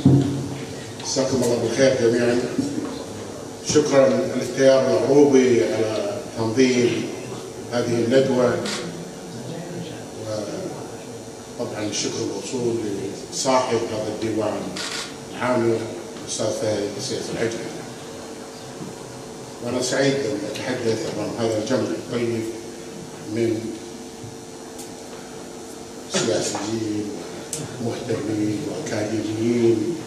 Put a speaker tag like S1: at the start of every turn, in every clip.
S1: مساكم الله بالخير جميعا. شكرا للتيار العروبي على تنظيم هذه الندوة، وطبعا الشكر الموصول لصاحب هذا الديوان العام الأستاذ فهد سيف العجل. وأنا سعيد أن أتحدث أمام هذا الجمع الطيب من سياسيين مهتمين وأكاديميين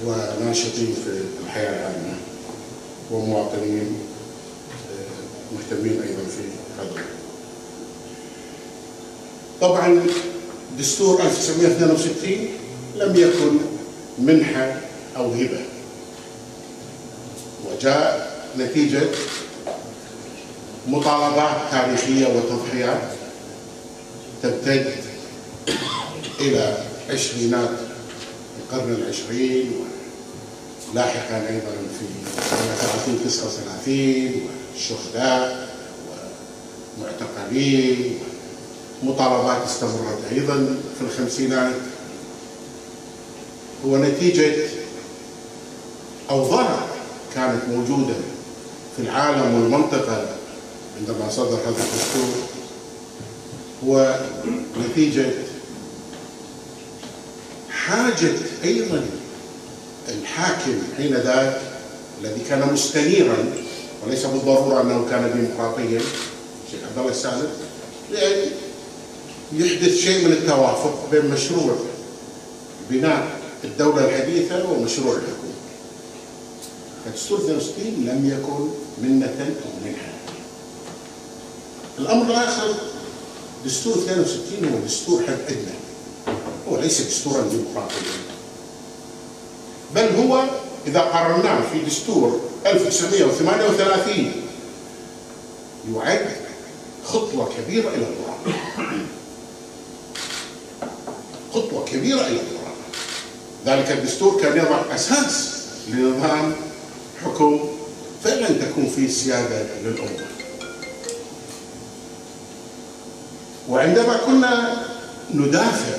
S1: وناشطين في الحياة العامة ومواطنين مهتمين أيضا في هذا. طبعا دستور 1962 لم يكن منحة أو هبة، وجاء نتيجة مطالبات تاريخية وتضحيات تمتد إلى عشرينات القرن العشرين، ولاحقا أيضا في سنة 39 والشهداء ومعتقلين، مطالبات استمرت أيضا في الخمسينات. هو نتيجة أوضاع كانت موجودة في العالم والمنطقة عندما صدر هذا الدستور، هو نتيجة حاجة أيضا الحاكم حينذاك الذي كان مستنيرا، وليس بالضرورة أنه كان ديمقراطيا، الشيخ عبد الله السالم، لأن يحدث شيء من التوافق بين مشروع بناء الدولة الحديثة ومشروع الحكومة. فدستور 62 لم يكن منة أو منحة. الأمر الآخر، دستور 62 هو دستور حد أدنى، هو ليس دستورا ديمقراطيا، بل هو إذا قارناه في دستور 1938 يعد خطوة كبيرة إلى الوراء، خطوة كبيرة إلى الوراء. ذلك الدستور كان يضع أساس لنظام حكم فعلا تكون فيه سيادة للأمة. وعندما كنا ندافع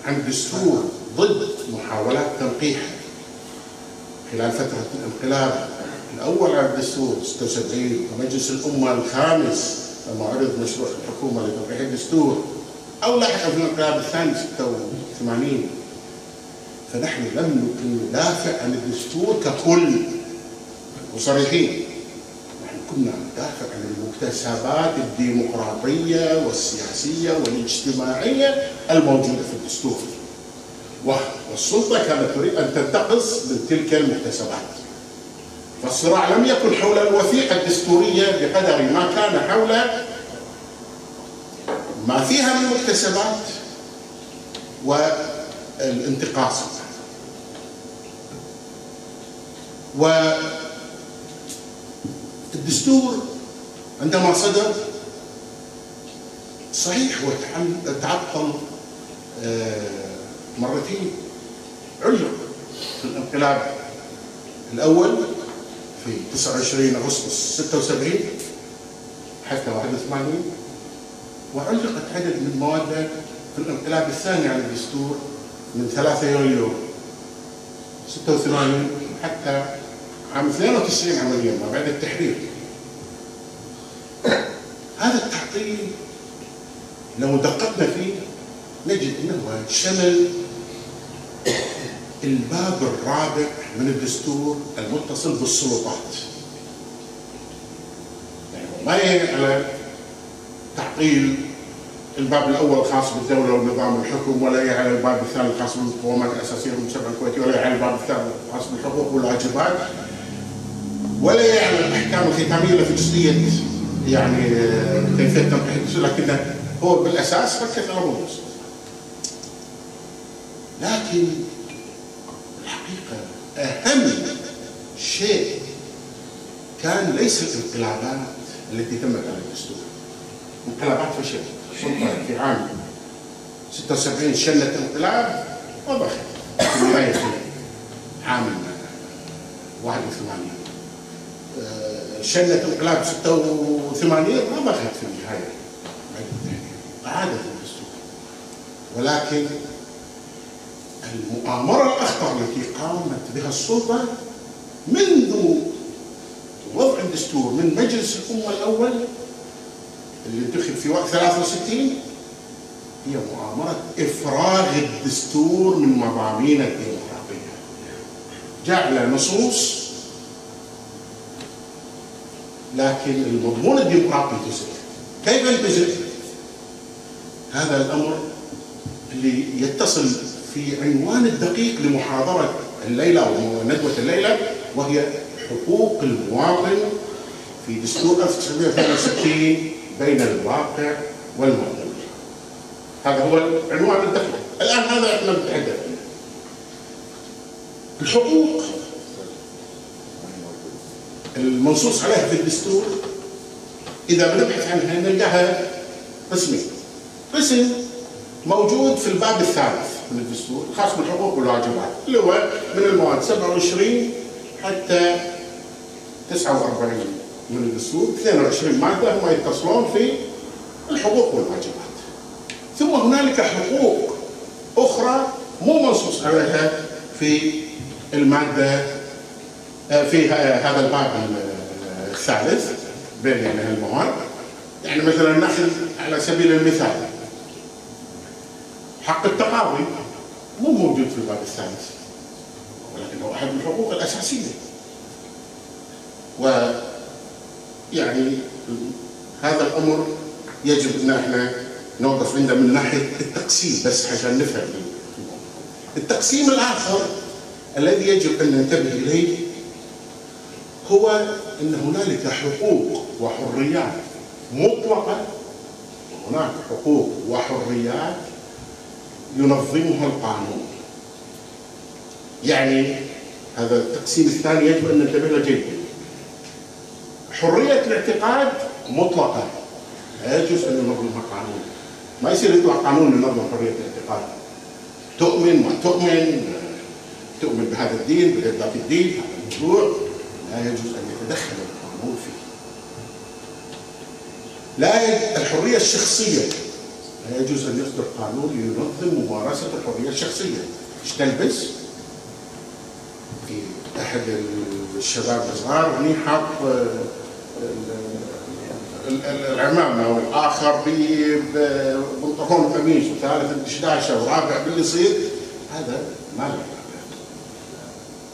S1: عن الدستور ضد محاولات تنقيحه خلال فترة الانقلاب الأول على الدستور 76 ومجلس الأمة الخامس لما عرض مشروع الحكومة لتنقيح الدستور، أو لاحقا في الانقلاب الثاني 86، فنحن لم نكن ندافع عن الدستور ككل وصريحين، نحن كنا ندافع عن المكتسبات الديمقراطية والسياسية والاجتماعية الموجودة في الدستور، والسلطة كانت تريد أن تنتقص من تلك المكتسبات. فالصراع لم يكن حول الوثيقة الدستورية بقدر ما كان حول ما فيها من مكتسبات والانتقاص. والدستور عندما صدر صحيح هو تعطل مرتين، علق في الانقلاب الأول في 29 أغسطس 76 حتى 81، وعلقت عدد من مواده في الانقلاب الثاني على الدستور من 3 يوليو 86 حتى عام 92 عمليا ما بعد التحرير. هذا التعطيل لو دققنا فيه نجد انه شمل الباب الرابع من الدستور المتصل بالسلطات، يعني ما يعني على تعطيل الباب الاول الخاص بالدوله ونظام الحكم، ولا يعني على الباب الثاني الخاص بالمقومات الاساسيه والمجتمع الكويتي، ولا يعني على الباب الثالث الخاص بالحقوق والواجبات، ولا يعني على الاحكام الختاميه في جزئيه يعني كيفيه تنقيح الدستور، لكنه هو بالاساس ركز على موضوع السلطات. لكن الحقيقه اهم شيء كان ليس الانقلابات التي تمت على الدستور. انقلابات فشلت، السلطه في عام 76 شنت انقلاب وضخت في نهايه عام 81. شنت انقلاب 86 وضخت في النهايه اعادت الدستور. ولكن المؤامرة الأخطر التي قامت بها السلطة منذ وضع الدستور من مجلس الأمة الأول اللي انتخب في وقت 63 هي مؤامرة إفراغ الدستور من مضامين الديمقراطية. جعل نصوص لكن المضمون الديمقراطي جزء. كيف الجزء؟ هذا الأمر اللي يتصل في عنوان الدقيق لمحاضرة الليلة أو ندوة الليلة، وهي حقوق المواطن في دستور 1962 بين الواقع والمأمول. هذا هو العنوان الدقيق. الآن هذا احنا نتحدث عنه. الحقوق المنصوص عليها في الدستور إذا بنبحث عنها نلقاها قسمين. قسم موجود في الباب الثالث من الدستور الخاص بالحقوق والواجبات، اللي هو من المواد 27 حتى 49 من الدستور، 22 مادة هم يتصلون في الحقوق والواجبات. ثم هنالك حقوق أخرى مو منصوص عليها في المادة في هذا الباب الثالث بين يعني هالمواد. يعني مثلا ناخذ على سبيل المثال حق التقاضي مو موجود في الباب الثالث، ولكنه أحد الحقوق الأساسية. ويعني هذا الأمر يجب أن احنا نوقف عنده من ناحية التقسيم بس عشان نفهم. التقسيم الآخر الذي يجب أن ننتبه إليه هو أن هنالك حقوق وحريات مطلقة، وهناك حقوق وحريات ينظمها القانون. يعني هذا التقسيم الثاني يجب أن ننتبه له جيدا. حرية الاعتقاد مطلقة لا يجوز أن ينظمها قانون. ما يصير يطلع قانون ينظم حرية الاعتقاد. تؤمن ما تؤمن بهذا الدين بذات الدين، هذا الموضوع لا يجوز أن يتدخل القانون فيه. الحرية الشخصية لا يجوز أن يصدر قانون ينظم ممارسة الحرية الشخصية. ايش تلبس؟ في أحد الشباب الصغار هني حاط العمامة، والآخر بنطلون قميص، وثالث بدشداشة، ورابع باللي يصير. هذا ما له.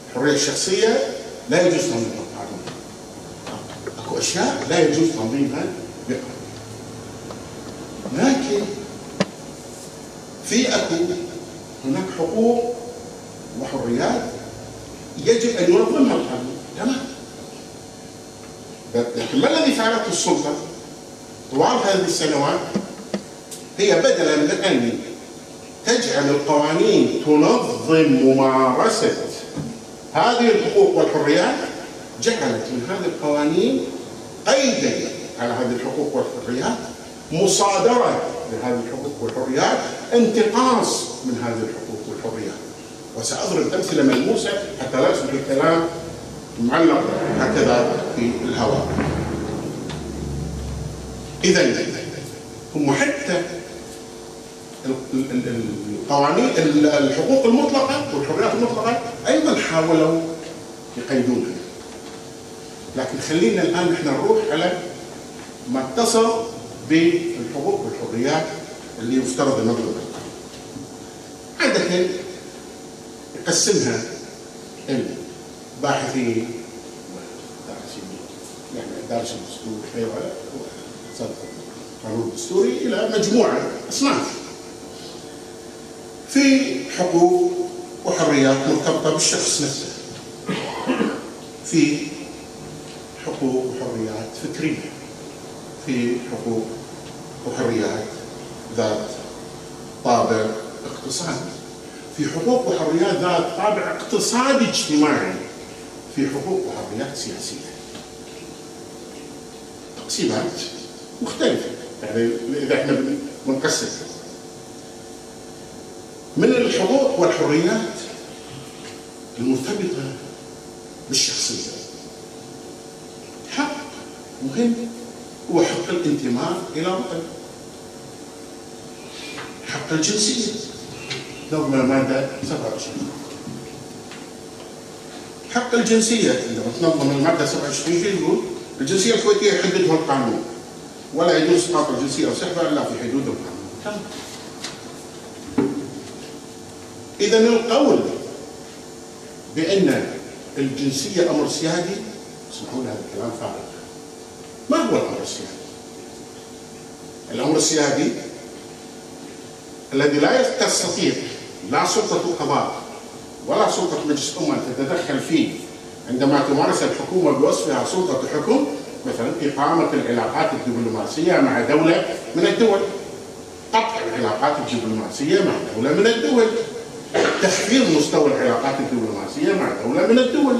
S1: الحرية الشخصية لا يجوز تنظيمها بقانون. اكو أشياء لا يجوز تنظيمها بقانون. لكن هناك حقوق وحريات يجب أن ينظمها القانون. تمام. لكن ما الذي فعلته السلطة طوال هذه السنوات؟ هي بدلا من أن تجعل القوانين تنظم ممارسة هذه الحقوق والحريات، جعلت من هذه القوانين قيدا على هذه الحقوق والحريات، مصادرة لهذه الحقوق والحريات، انتقاص من هذه الحقوق والحريات. وسأضرب أمثلة ملموسة حتى لا يصبح الكلام معلق هكذا في الهواء. إذا هم حتى القوانين الحقوق المطلقة والحريات المطلقة أيضا حاولوا يقيدونها. لكن خلينا الآن نحن نروح على ما اتصل بالحقوق والحريات اللي يفترض النظر. عادة يقسمها الباحثين يعني دارس الدستور القانون الدستوري إلى مجموعة أصناف في حقوق وحريات مرتبطة بالشخص نفسه، في حقوق وحريات فكرية، في حقوق وحريات ذات طابع اقتصادي، في حقوق وحريات ذات طابع اقتصادي اجتماعي، في حقوق وحريات سياسية. تقسيمات مختلفة يعني إذا احنا بنقسم. من الحقوق والحريات المرتبطة بالشخصية، حق مهم هو حق الانتماء إلى وطن، حق الجنسية، نظم المادة 27. حق الجنسية عندما تنظم المادة 27 يقول الجنسية الكويتية يحددها القانون ولا يجوز إسقاط الجنسية أو سحبها إلا في حدود القانون. إذا القول بأن الجنسية أمر سيادي، اسمحوا لي هذا الكلام فارغ. ما هو الأمر السيادي؟ الأمر السيادي الذي لا تستطيع لا سلطة القضاء ولا سلطة مجلس الأمة أن تتدخل فيه عندما تمارس الحكومة بوصفها سلطة حكم، مثلا إقامة العلاقات الدبلوماسية مع دولة من الدول، قطع العلاقات الدبلوماسية مع دولة من الدول، تخفيض مستوى العلاقات الدبلوماسية مع دولة من الدول،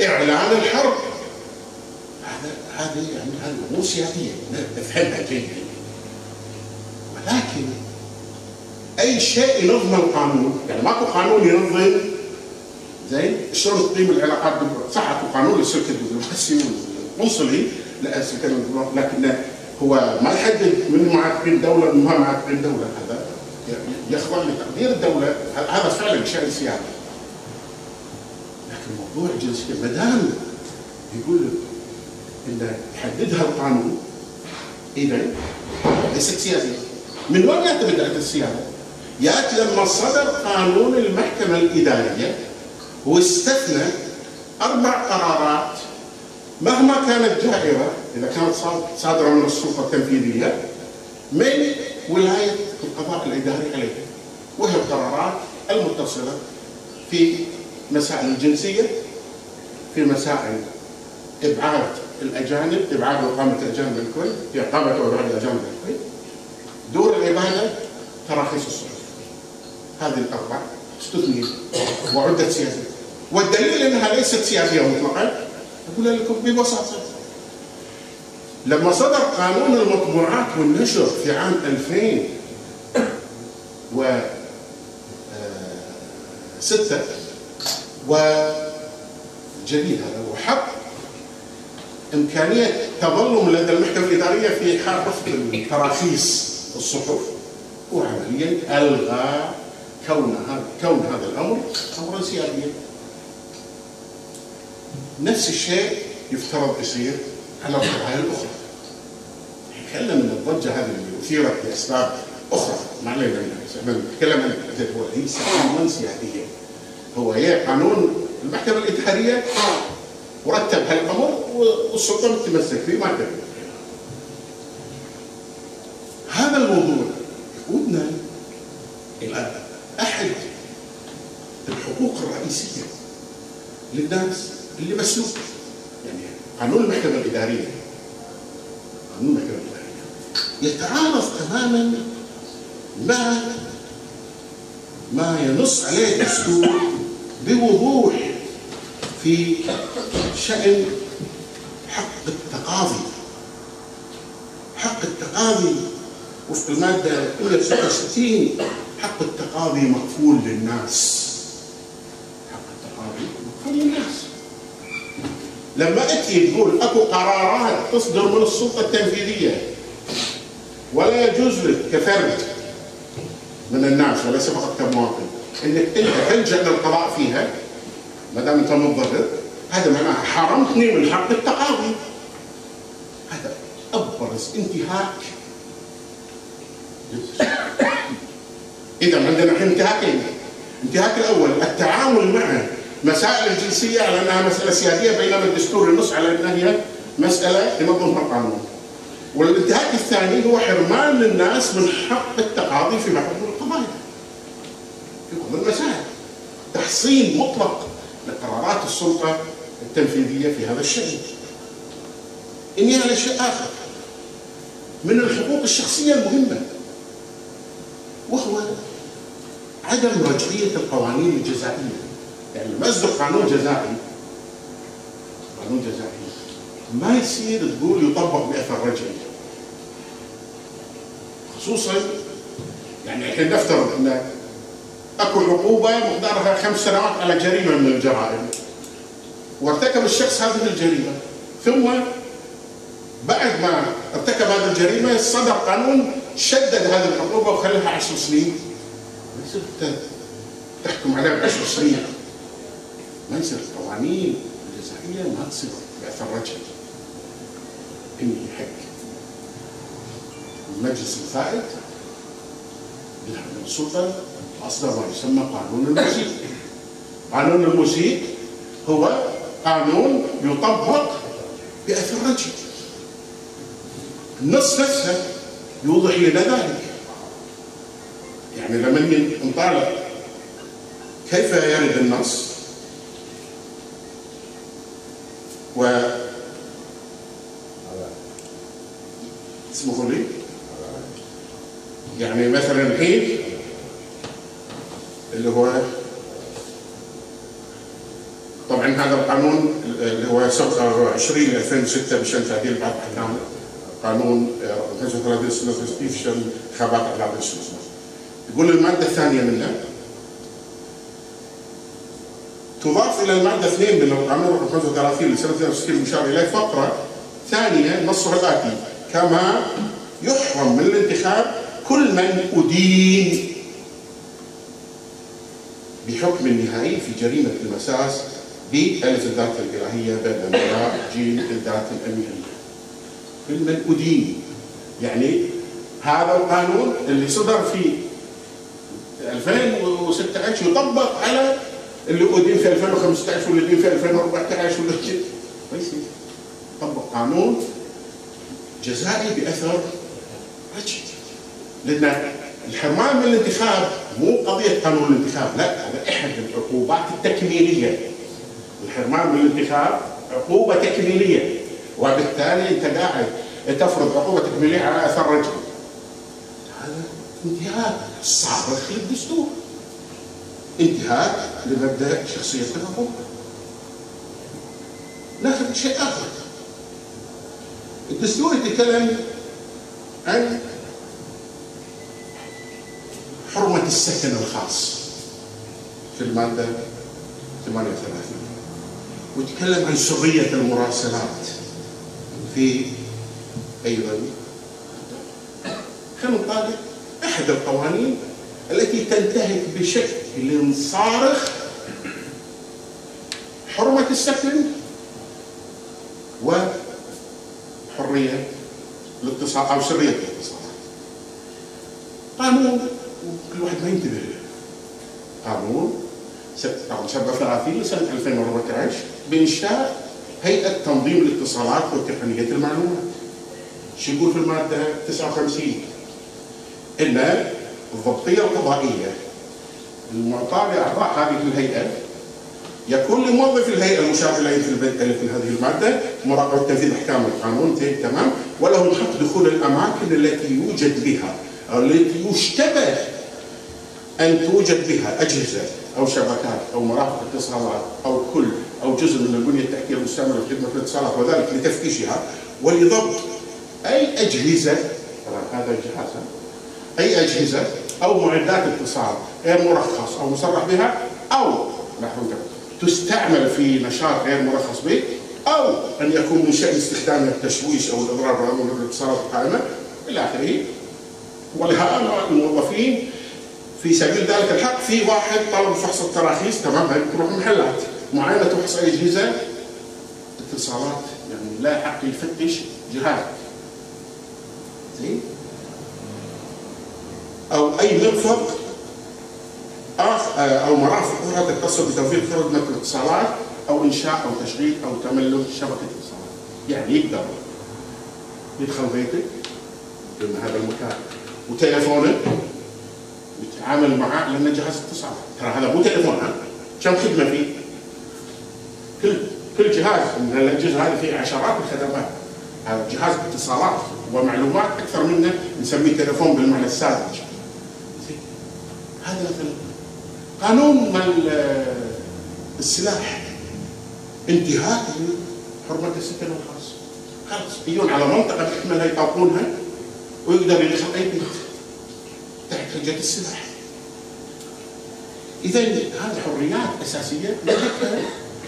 S1: إعلان الحرب. هذه يعني هذه أمور سياسية نفهمها جيدا. ولكن أي شيء ينظم القانون، يعني ماكو قانون ينظم زين شلون تقيم العلاقات صح اكو قانون للسلك الدبلوماسي والقنصلي لكن هو ما يحدد من معاقين دوله ومن ما معاقين دوله، هذا يخضع لتقدير الدوله، هذا فعلا شيء سياسي. لكن موضوع الجنسيه ما دام يقول ان يحددها القانون اذا ليست سياسيه. من وين ياتي بدايه السياسه؟ ياتي لما صدر قانون المحكمه الاداريه واستثنى 4 قرارات مهما كانت جائرة إذا كانت صادرة من السلطة التنفيذية من ولاية القضاء الإداري عليها، وهي القرارات المتصلة في مسائل الجنسية، في مسائل إبعاد الأجانب، إبعاد وإقامة الأجانب الكويت، في إقامة وإبعاد الأجانب الكويت، دور العبادة، تراخيص الصحف. هذه ال4 استثنيت وعدت سياسية. والدليل انها ليست سياسيه مطلقه اقول لكم ببساطه. لما صدر قانون المطبوعات والنشر في عام 2006 وجديد هذا وحق امكانيه تظلم لدى المحكمه الاداريه في حال رفض تراخيص الصحف، وعمليا الغى كون هذا الامر امرا سياديا. نفس الشيء يفترض يصير على القضايا الاخرى. نتكلم ان الضجه هذه اللي اثيرت لاسباب اخرى، ما علينا منها، نتكلم عن هو ليس قانونا سياديا، هو قانون المحكمه الاداريه ورتب هالامر والسلطه متمسك فيه ما تبي. هذا الموضوع يقودنا الى احد الحقوق الرئيسيه للناس اللي مسلوب. يعني قانون المحكمة الإدارية، قانون المحكمة الإدارية يتعارض تماما مع ما ينص عليه الدستور بوضوح في شأن حق التقاضي. حق التقاضي وفق المادة 166 حق التقاضي مكفول للناس. حق التقاضي مكفول للناس. لما أتي تقول أكو قرارات تصدر من السلطة التنفيذية ولا يجوز لك كفرد من الناس وليس فقط كمواطن انك انت تلجأ للقضاء فيها ما دام انت متضرر، هذا معناه حرمتني من حق التقاضي. هذا أبرز انتهاك. إذا عندنا الحين انتهاكين. الانتهاك الأول التعامل مع مسائل الجنسية على أنها مسألة سيادية بينما الدستور ينص على أنها هي مسألة ينظمها القانون. والانتهاك الثاني هو حرمان الناس من حق التقاضي في بعض القضايا. في بعض المسائل تحصين مطلق لقرارات السلطة التنفيذية في هذا الشأن. إني على شيء آخر من الحقوق الشخصية المهمة، وهو عدم رجعية القوانين الجزائية. يعني لما يصدر قانون جزائي ما يصير تقول يطبق بأثر رجعي، خصوصا يعني الحين نفترض ان اكو عقوبه مقدارها 5 سنوات على جريمه من الجرائم وارتكب الشخص هذه الجريمه، ثم بعد ما ارتكب هذه الجريمه صدر قانون شدد هذه العقوبه وخليها 10 سنين ما يصير تحكم عليه ب10 سنين، ما يصير. القوانين الجزائية ما تصير بأثر رجعي. إني حق المجلس الفائد من السلطة أصدر ما يسمى قانون الموسيق. قانون الموسيق هو قانون يطبق بأثر رجعي. النص نفسه يوضح لنا ذلك. يعني لما نطالع كيف يرد النص اسمحوا لي، يعني مثلا الحين اللي هو طبعا هذا القانون اللي هو 20/2006 بشان تعديل بعض احكام قانون 35 بشان انتخابات اعلام السلطه. يقول الماده الثانيه منه تضاف الى الماده 2 من القانون رقم 35 لسنه 62 المشار اليه فقره ثانيه نصها الاتي: كما يحرم من الانتخاب كل من أدين بحكم نهائي في جريمة المساس بألف الذات الإلهية بدل مراء جيم الذات الأميرية. كل من أدين، يعني هذا القانون اللي صدر في 2016 يطبق على اللي أدين في 2015 واللي أدين في 2014 واللي ما يصير. طبق قانون جزائي بأثر رجعي. لأن الحرمان من الانتخاب مو قضية قانون الانتخاب، لا، هذا أحد العقوبات التكميلية. الحرمان من الانتخاب عقوبة تكميلية، وبالتالي أنت قاعد تفرض عقوبة تكميلية على أثر رجعي. هذا انتهاك صارخ للدستور، انتهاك لمبدأ شخصية الحقوق. ناخذ شيء آخر. الدستور يتكلم عن حرمة السكن الخاص في المادة 38، ويتكلم عن سرية المراسلات في أيضا. خلينا نطالع أحد القوانين التي تنتهك بشكل صارخ حرمة السكن وحرية الاتصال أو سرية الاتصالات. قانون كل واحد ما ينتبه له. قانون 37 لسنة 2014 بإنشاء هيئة تنظيم الاتصالات وتقنية المعلومات. شو يقول في المادة 59؟ إن الضبطية القضائية المعطاة لأعضاء هذه الهيئة يكون لموظف الهيئة المشار إليه في البدء في هذه المادة مراقبة تنفيذ أحكام القانون، تمام، وله الحق دخول الأماكن التي يوجد بها أو التي يشتبه أن توجد بها أجهزة أو شبكات أو مرافق اتصالات أو كل أو جزء من البنية التحتية المستعملة في خدمة الاتصالات، وذلك لتفتيشها ولضبط أي أجهزة، هذا الجهاز، أي أجهزة أو معدات اتصال غير مرخص أو مصرح بها أو تستعمل في نشاط غير مرخص به، أو أن يكون من شأن استخدامها التشويش أو الإضرار بأمور الاتصالات القائمة إلى آخره. ولهؤلاء الموظفين في سبيل ذلك الحق في واحد طلب فحص التراخيص، تمام، يروح محلات معينة تفحص أجهزة اتصالات، يعني لا حق يفتش جهاز زين، أو أي مرفق أو مرافق أخرى تتصل بتوفير خدمة الاتصالات أو إنشاء أو تشغيل أو تملك شبكة اتصالات. يعني يقدر يدخل بيتك ضمن هذا المكان وتليفونك يتعامل معه لأنه جهاز اتصال. ترى هذا مو تليفون، كم خدمة فيه؟ كل جهاز من الأجهزة هذه فيه عشرات الخدمات. هذا جهاز اتصالات ومعلومات أكثر منه نسميه تليفون بالمعنى الساذج. هذا مثلا قانون السلاح انتهاك حرمة السكن الخاص. خلاص يجون على منطقة بحكمها يطاقونها ويقدر يدخل أي بيت تحت حجة السلاح. إذا هذه حريات أساسية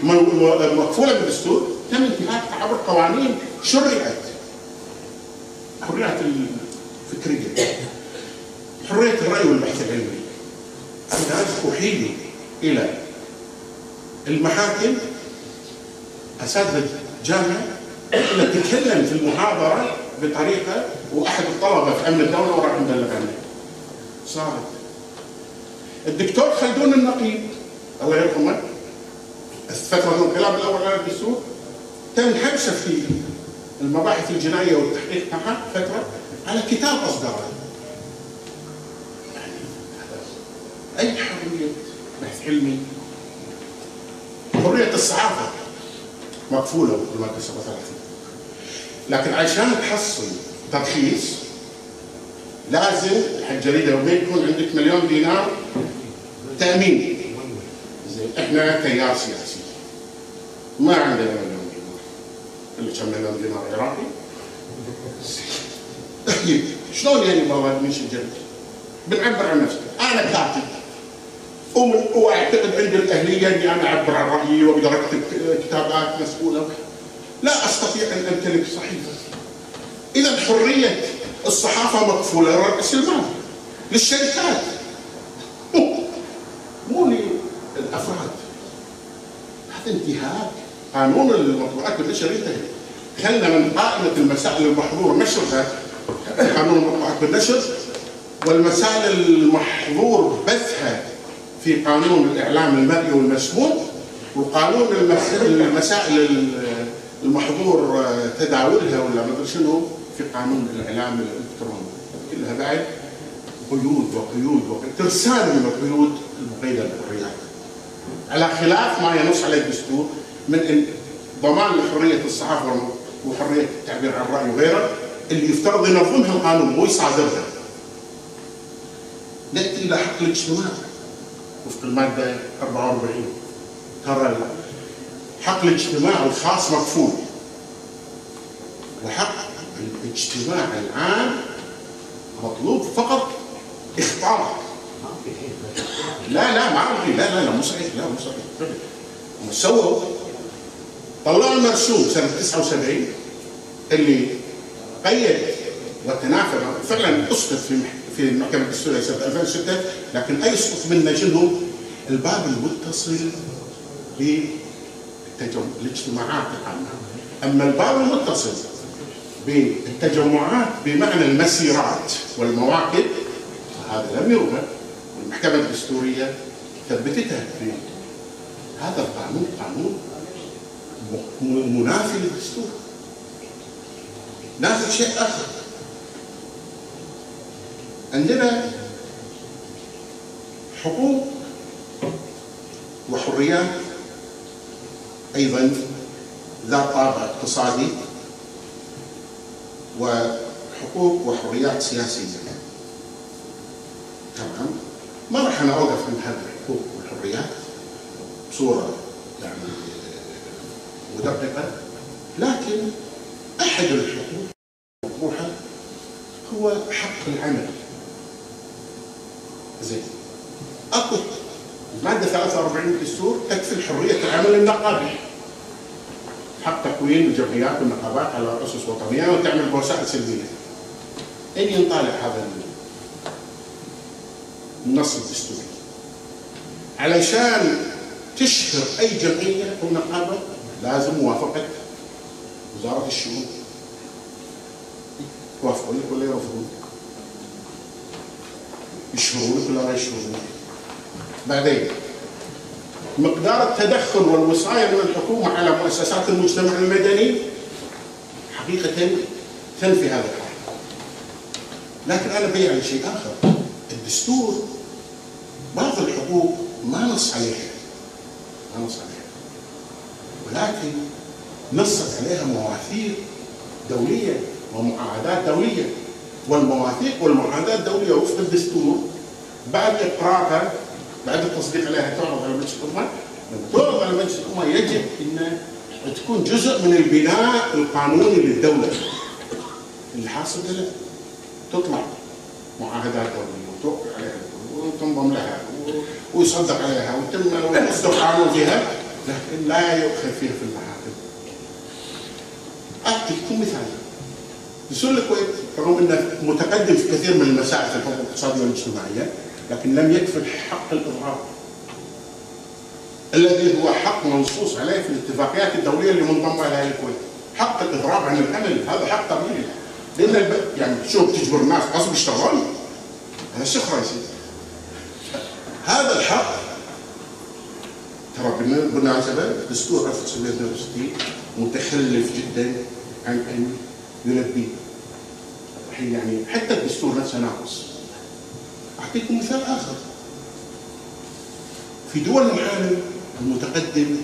S1: مكفولة بالدستور تم انتهاكها عبر قوانين شرعت. حريات الفكرية، حرية الرأي والبحث العلمي، تروحي الى المحاكم اساتذه جامعه تتكلم في المحاضره بطريقه، واحد الطلبه في امن الدوله وراح مبلغ عنه. صارت الدكتور خلدون النقيب الله يرحمه فتره الانقلاب الاول على الدستور تم حبسه في المباحث الجنائيه والتحقيق معها فتره على كتاب اصدره. يعني اي حريه بحث علمي، حريه الصحافه مقفوله بالماده 37، لكن عشان تحصل ترخيص لازم الجريده يوميا يكون عندك مليون دينار تامين. زين احنا تيار سياسي ما عندنا مليون دينار، اللي كم مليون دينار عراقي؟ طيب شلون يعني والله نمشي الجريده؟ بنعبر عن نفسنا، انا كاتب واعتقد عندي الاهليه اني انا اعبر عن رايي واقدر اكتب كتابات مسؤوله، لا استطيع ان امتلك صحيفه. اذا حريه الصحافه مقفوله لراس المال للشركات مو للافراد. هذا انتهاك قانون المطبوعات بالنشر ينتهي. خلنا من قائمه المسائل المحظور نشرها قانون المطبوعات بالنشر، والمسائل المحظور بثها في قانون الاعلام المرئي والمسموع، وقانون المسائل المحظور تداولها ولا ما ادري شنو في قانون الاعلام الالكتروني. كلها بعد قيود وقيود ترسال من القيود المقيده بالحريات، على خلاف ما ينص عليه الدستور من ضمان لحريه الصحافه وحريه التعبير عن الراي وغيره اللي يفترض ينظمها القانون مو يصادرها. ناتي الى حق الاجتماع وفق الماده 44. ترى حق الاجتماع الخاص مكفول، وحق الاجتماع العام مطلوب فقط اخطار. لا ما ابغي، لا مو صحيح، لا مو صحيح. هم سووا طلعوا المرسوم سنه 79 اللي قيد وتنافى، فعلا اسقط في المحكمه الدستوريه سنه 2006، لكن اي يسقط منه شنو؟ الباب المتصل بالاجتماعات العامه. اما الباب المتصل بالتجمعات بمعنى المسيرات والمواقف هذا لم يرغب، والمحكمه الدستوريه ثبتتها في هذا القانون. قانون منافي للدستور. ناخذ شيء اخر، عندنا حقوق وحريات ايضا ذات طابع اقتصادي، وحقوق وحريات سياسيه. تمام؟ ما راح انا اوقف عند هذه الحقوق والحريات بصوره يعني مدققه، لكن احد الحقوق المطروحه هو حق العمل. زين اكو الماده 43 من الدستور تكفل حريه العمل النقابي، حق تكوين الجمعيات والنقابات على اسس وطنيه وتعمل بوسائل سلميه. اين ينطلق هذا النص الدستوري؟ علشان تشهر اي جمعيه او نقابه لازم موافقه وزاره الشؤون. يوافقون لك ولا يرفضون؟ يشهرون لك ولا ما يشهرون؟ بعدين مقدار التدخل والوصايه من الحكومه على مؤسسات المجتمع المدني حقيقه تنفي هذا الحق. لكن انا بيعني شيء اخر، الدستور بعض الحقوق ما نص عليها، ولكن نصت عليها مواثيق دوليه ومعاهدات دوليه، والمواثيق والمعاهدات الدوليه وفق الدستور بعد اقرارها بعد التصديق عليها تعرض على مجلس الامه. لما تعرض على مجلس الامه يجب ان تكون جزء من البناء القانوني للدوله. اللي حاصل له تطلع معاهدات دوليه وتوقع عليها وتنضم لها ويصدق عليها ويصدق قانون فيها، لكن لا يؤخذ فيها في المحاكم. اعطيكم مثال. دستور الكويت رغم انه متقدم في كثير من المسائل في الحقوق الاقتصاديه والاجتماعيه، لكن لم يكفل حق الاضراب الذي هو حق منصوص عليه في الاتفاقيات الدوليه اللي منضمه لها الكويت، حق الاضراب عن العمل، هذا حق طبيعي. لان يعني شو بتجبر الناس غصب يشتغلون؟ هذا سخره يا سيدي. هذا الحق ترى بالمناسبه دستور 1962 متخلف جدا عن ان يلبيه. يعني حتى الدستور نفسه ناقص. اعطيكم مثال اخر. في دول العالم المتقدم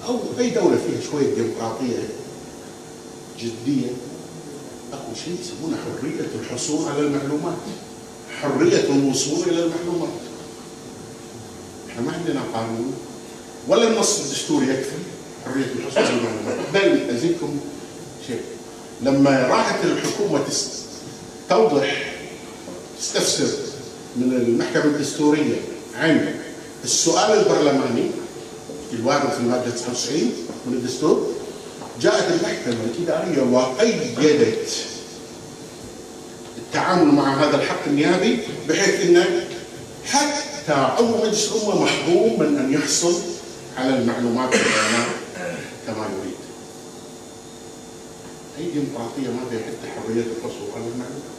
S1: او اي دوله فيها شويه ديمقراطيه جديه، اكو شيء يسمونه حريه الحصول على المعلومات، حريه الوصول الى المعلومات. احنا ما عندنا قانون ولا النص الدستوري يكفي حريه الحصول على المعلومات. بل ازيدكم شيء، لما راحت الحكومه توضح تستفسر من المحكمه الدستوريه عن السؤال البرلماني الوارد في الماده 99 من الدستور، جاءت المحكمه الاداريه وقيدت التعامل مع هذا الحق النيابي بحيث انه حتى عضو مجلس الامه محروم من ان يحصل على المعلومات والبيانات كما يريد. اي ديمقراطيه ما فيها حتى حريه الحصول على المعلومات.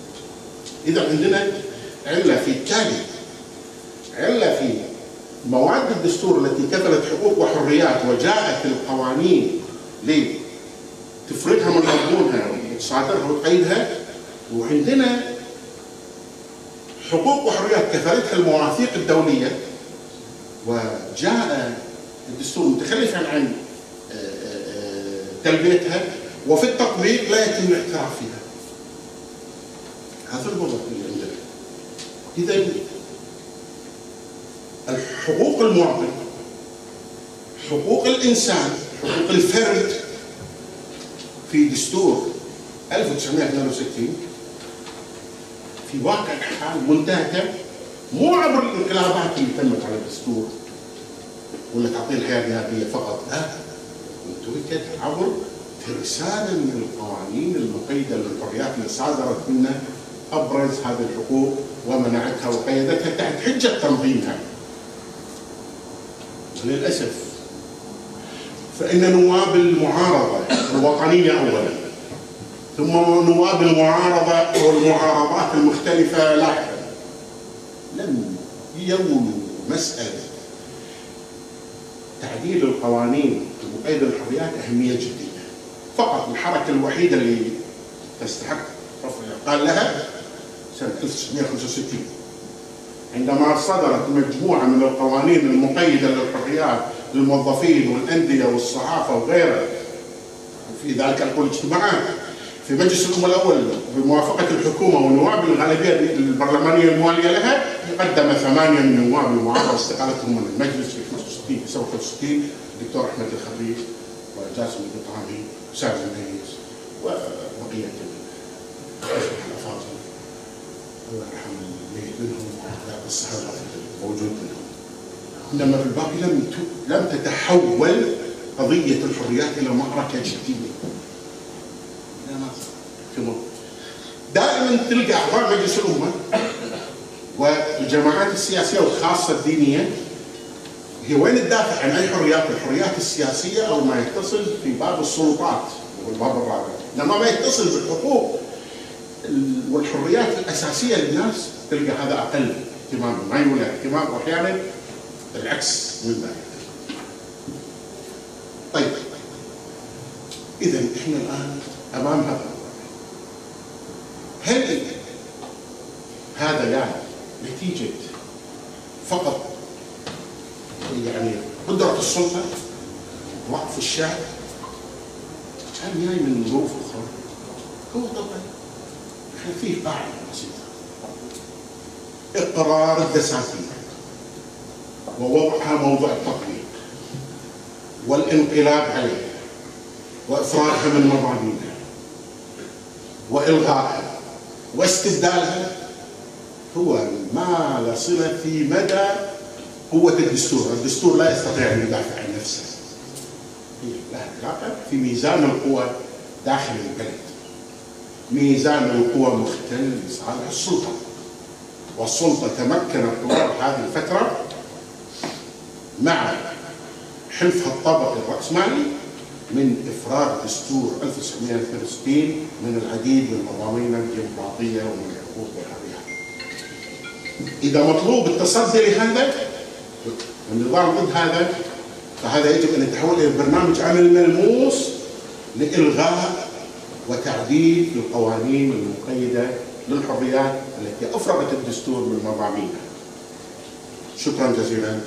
S1: اذا عندنا عله في التالي، عله في مواد الدستور التي كفلت حقوق وحريات وجاءت القوانين لتفرغها من مضمونها وتصادرها وتقيدها، وعندنا حقوق وحريات كفلتها المواثيق الدوليه وجاء الدستور متخلفا عن تلبيتها، وفي التطبيق لا يتم الاعتراف فيها. هذا الوضع اللي عندنا. اذا الحقوق المواطن، حقوق الانسان، حقوق الفرد في دستور 1962 في واقع الحال منتهكه، مو عبر الانقلابات اللي تمت على الدستور ولا تعطيه الحياه النيابيه فقط، لا، انتهكت عبر ترسانه من القوانين المقيده للحريات اللي صادرت منه ابرز هذه الحقوق ومنعتها وقيدتها تحت حجه تنظيمها. للاسف فان نواب المعارضه الوطنيه اولا، ثم نواب المعارضه والمعارضات المختلفه لاحقا، لم يولوا مساله تعديل القوانين المقيده للحريات اهميه جديه. فقط الحركه الوحيده اللي تستحق رفع الإعقال لها سنه 1965 عندما صدرت مجموعه من القوانين المقيده للحريات للموظفين والانديه والصحافه وغيرها، في ذلك اقول اجتماعات في مجلس الامه الاول بموافقه الحكومه ونواب الغالبيه البرلمانيه المواليه لها، قدم 8 من نواب المعارضه استقالتهم من المجلس في 65 في 67 الدكتور احمد الخبير وجاسم البطاني وسامي الميز وبقيه الافاضل الله يرحم الميت منهم الصحابه موجود منهم. انما في الباقي لم تتحول قضيه الحريات الى معركه جديه. دائما تلقى اعضاء مجلس الامه والجماعات السياسيه وخاصه الدينيه هي وين تدافع عن اي حريات؟ الحريات السياسيه او ما يتصل في باب السلطات والباب الرابع، انما ما يتصل بالحقوق والحريات الاساسيه للناس تلقى هذا اقل اهتماما، ما يولى اهتمام، واحيانا العكس من ذلك. طيب اذا احنا الان امام هذا الوضع. هل هذا يعني نتيجه فقط يعني قدره السلطه ضعف الشعب؟ كان جاي من ظروف اخرى. هو طبعا احنا فيه قاعده بسيطه، اقرار الدساتير ووضعها موضع التطبيق والانقلاب عليها وافراغها من مضامينها والغائها واستبدالها هو ما لا صله في مدى قوه الدستور. الدستور لا يستطيع ان يدافع عن نفسه، له علاقه في ميزان القوى داخل البلد. ميزان القوى مختل لصالح السلطه، والسلطه تمكنت طوال هذه الفتره مع حلفها الطبقي الرأسمالي من إفراغ دستور 1962 من العديد من مضامين الديمقراطية ومن الحقوق والحريات. إذا مطلوب التصدي لهذا النظام ضد هذا، فهذا يجب أن يتحول إلى برنامج عمل ملموس لإلغاء وتعديل القوانين المقيدة للحريات التي أفرغت الدستور من مضامينها. شكرا جزيلا.